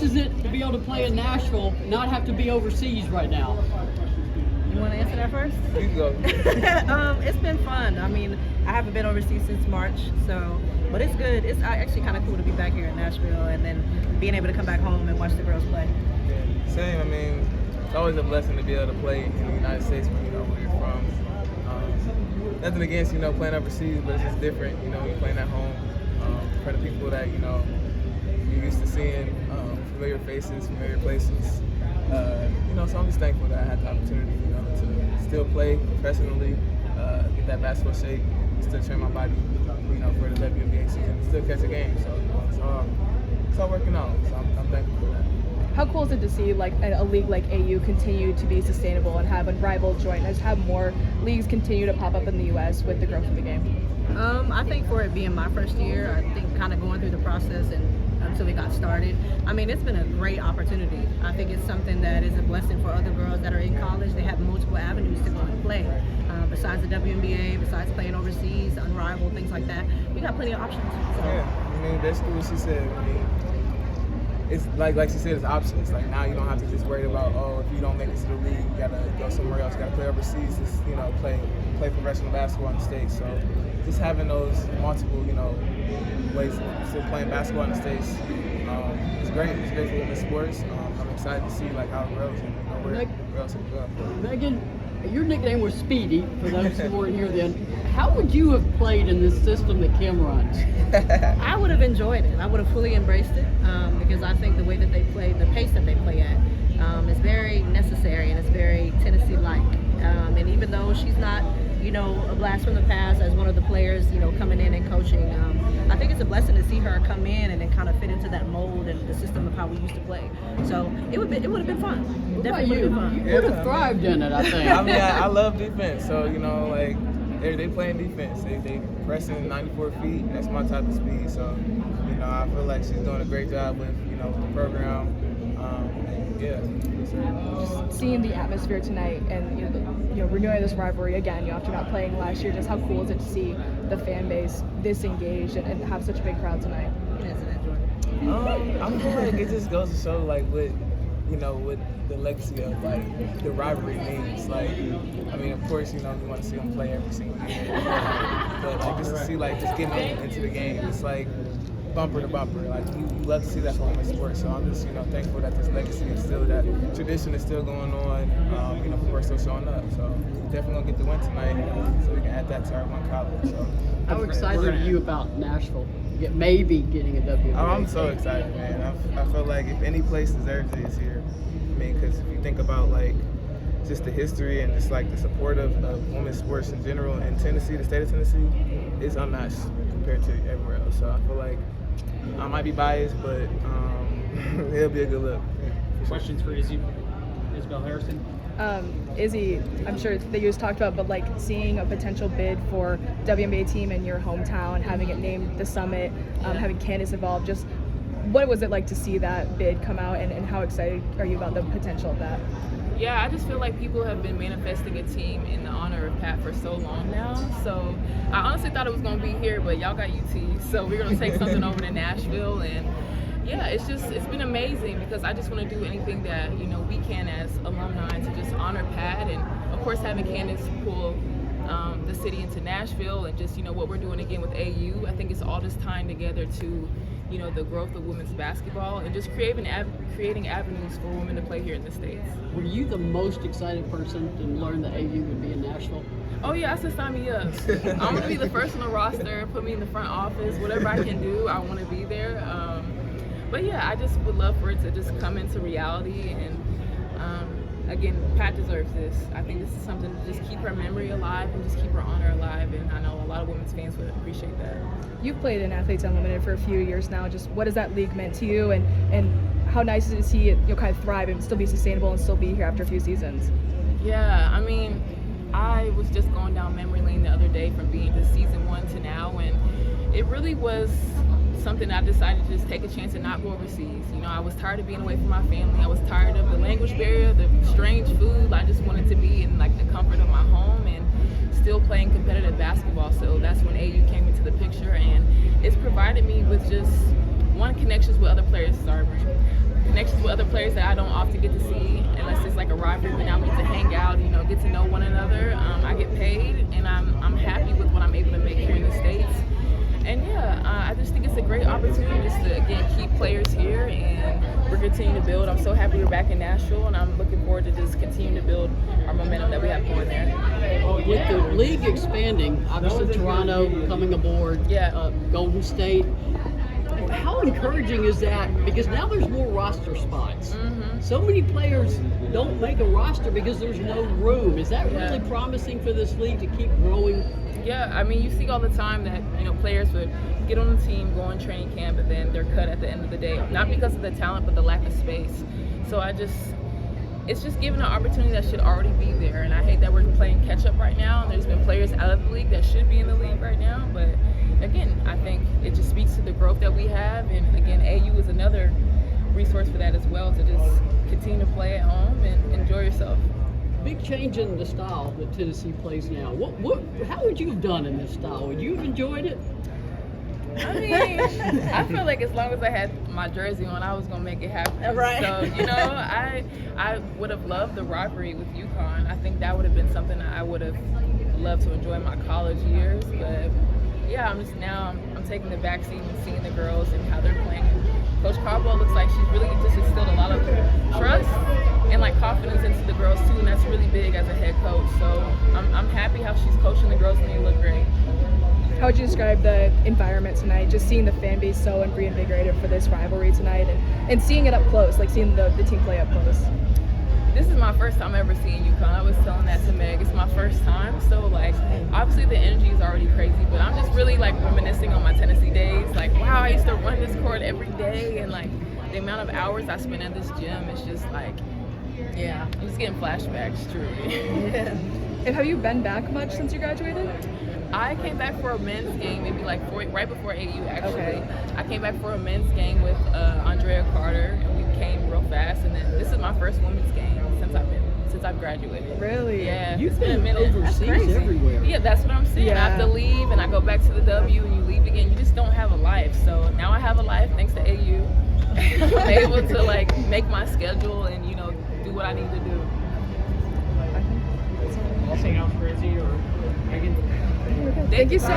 is it to be able to play in Nashville, not have to be overseas right now? You want to answer that first? You go. It's been fun. I mean, I haven't been overseas since March, but it's good. It's actually kind of cool to be back here in Nashville and then being able to come back home and watch the girls play. Yeah, same. I mean, it's always a blessing to be able to play in the United States where you're from. Nothing against playing overseas, but it's just different. You're playing at home for the people that you're used to seeing, familiar faces, familiar places. So I'm just thankful that I had the opportunity, to still play professionally, get that basketball shape, still train my body, for the WNBA season, still catch a game. So it's all working out. So I'm thankful for that. How cool is it to see like a league like AU continue to be sustainable and have Rivalry join us, have more leagues continue to pop up in the U.S. with the growth of the game? I think for it being my first year, I think kind of going through the process and until we got started, I mean, it's been a great opportunity. I think it's something that is a blessing for other girls that are in college. They have multiple avenues to go and play. Besides the WNBA, besides playing overseas, Unrivaled, things like that, we got plenty of options. So. Yeah, I mean, basically what she said. I mean, it's like she said, it's options. Like now you don't have to just worry about, if you don't make it to the league, you gotta go somewhere else, you gotta play overseas, just play professional basketball in the States. So just having those multiple, ways of still playing basketball in the States, it's great. It's great for women's sports. I'm excited to see like how it grows and where else it goes. Meighan, your nickname was Speedy, for those who weren't here then. How would you have played in this system that Kim runs? I would have enjoyed it. I would have fully embraced it because I think the way that they play, the pace that they play at, is very necessary and it's very Tennessee-like. And even though she's not, a blast from the past as one of the players, coming in and coaching, I think it's a blessing to see her come in and then kind of fit into that mold and the system of how we used to play. So it would have been fun. What about Definitely you? would have been fun. You would have thrived in it, I think. I mean, I love defense. So like they playing defense. They pressing 94 feet. That's my type of speed. So I feel like she's doing a great job with the program. Yeah. Just seeing the atmosphere tonight and renewing this rivalry again, after not playing last year, just how cool is it to see the fan base this engaged and have such a big crowd tonight? I feel like it just goes to show like what the legacy of like the rivalry means. Like, I mean, of course, you want to see them play every single year, but like just to see like just getting into the game, it's like bumper to bumper. Like you love to see that for women's sports. So I'm just thankful that this legacy is still, that tradition is still going on. People are still showing up. So definitely gonna get the win tonight, so we can add that to our one column. So how excited are you about Nashville? Maybe getting a WNBA? I'm so excited, man. I feel like if any place deserves it, it's here. I mean, because if you think about like just the history and just like the support of women's sports in general in Tennessee, the state of Tennessee, it's unmatched compared to everywhere else. So I feel like I might be biased, but it'll be a good look. Questions for Isabelle Harrison? Izzy, I'm sure that you just talked about, but like seeing a potential bid for WNBA team in your hometown, having it named the Summit, having Candace involved, just what was it like to see that bid come out and how excited are you about the potential of that? Yeah, I just feel like people have been manifesting a team in the honor of Pat for so long now. So I honestly thought it was going to be here, but y'all got UT. So we're going to take something over to Nashville. And yeah, it's been amazing because I just want to do anything that, we can as alumni to just honor Pat. And of course, having Candace pull the city into Nashville and just, what we're doing again with AU, I think it's all just tying together to, the growth of women's basketball and just creating avenues for women to play here in the States. Were you the most excited person to learn that AU would be in Nashville? Oh yeah, I said sign me up. I'm going to be the first on the roster, put me in the front office, whatever I can do, I want to be there. But yeah, I just would love for it to just come into reality and again, Pat deserves this. I think this is something to just keep her memory alive and just keep her honor alive, and I know a lot of women's fans would appreciate that. You've played in Athletes Unlimited for a few years now. Just what has that league meant to you, and how nice is it to see it kind of thrive and still be sustainable and still be here after a few seasons? Yeah, I mean, I was just going down memory lane the other day from being to season 1 to now, and it really was something I decided to just take a chance and not go overseas. I was tired of being away from my family. I was tired of the language barrier, the strange food. I just wanted to be in like the comfort of my home and still playing competitive basketball. So that's when AU came into the picture, and it's provided me with just connections with other players. Sorry, connections with other players that I don't often get to see unless it's like a rivalry, but now we get to hang out, you know, get to know one another. I get paid, and I'm happy with what I'm able to make here in the States. And yeah, I just think it's a great opportunity just to, again, keep players here, and we're continuing to build. I'm so happy we're back in Nashville, and I'm looking forward to just continuing to build our momentum that we have going there. With the league expanding, obviously Toronto coming aboard, Golden State, how encouraging is that? Because now there's more roster spots. Mm-hmm. So many players don't make a roster because there's no room. Is that really promising for this league to keep growing? Yeah, I mean, you see all the time that, you know, players would get on the team, go on training camp, and then they're cut at the end of the day. Not because of the talent, but the lack of space. So it's just given an opportunity that should already be there. And I hate that we're playing catch up right now. And there's been players out of the league that should be in the league right now. But again, I think it just speaks to the growth that we have. And again, AU is another resource for that as well, to just continue to play at home and enjoy yourself. Big change in the style that Tennessee plays now. How would you have done in this style? Would you have enjoyed it? I mean, I feel like as long as I had my jersey on, I was gonna make it happen. Right. So, you know, I would have loved the rivalry with UConn. I think that would have been something that I would have loved to enjoy in my college years. But yeah, I'm taking the back seat and seeing the girls and how they're playing. Coach Caldwell looks like she's really just instilled a lot of trust and like confidence into the girls too, and that's really big as a head coach. So I'm happy how she's coaching the girls, and they look great. How would you describe the environment tonight? Just seeing the fan base so reinvigorated for this rivalry tonight, and seeing it up close, like seeing the team play up close. This is my first time ever seeing UConn. I was telling that to Meg. It's my first time, so like obviously the energy is already crazy, but I'm just really like reminiscing on my Tennessee days. Like, wow, I used to run this court every day, and like the amount of hours I spent at this gym is just like, yeah, I'm just getting flashbacks, truly. Yeah. And have you been back much since you graduated? I came back for a men's game, maybe like right before AU actually. Okay. I came back for a men's game with Andrea Carter, and we came real fast. And then this is my first women's game since I've graduated. Really? Yeah. You've it's been a been minute. overseas everywhere. Yeah, that's what I'm saying. Yeah. I have to leave, and I go back to the W, and you leave again. You just don't have a life. So now I have a life thanks to AU. I'm able to like make my schedule and, you know, do what I need to do. Anything else for Izzy or Megan? Thank you so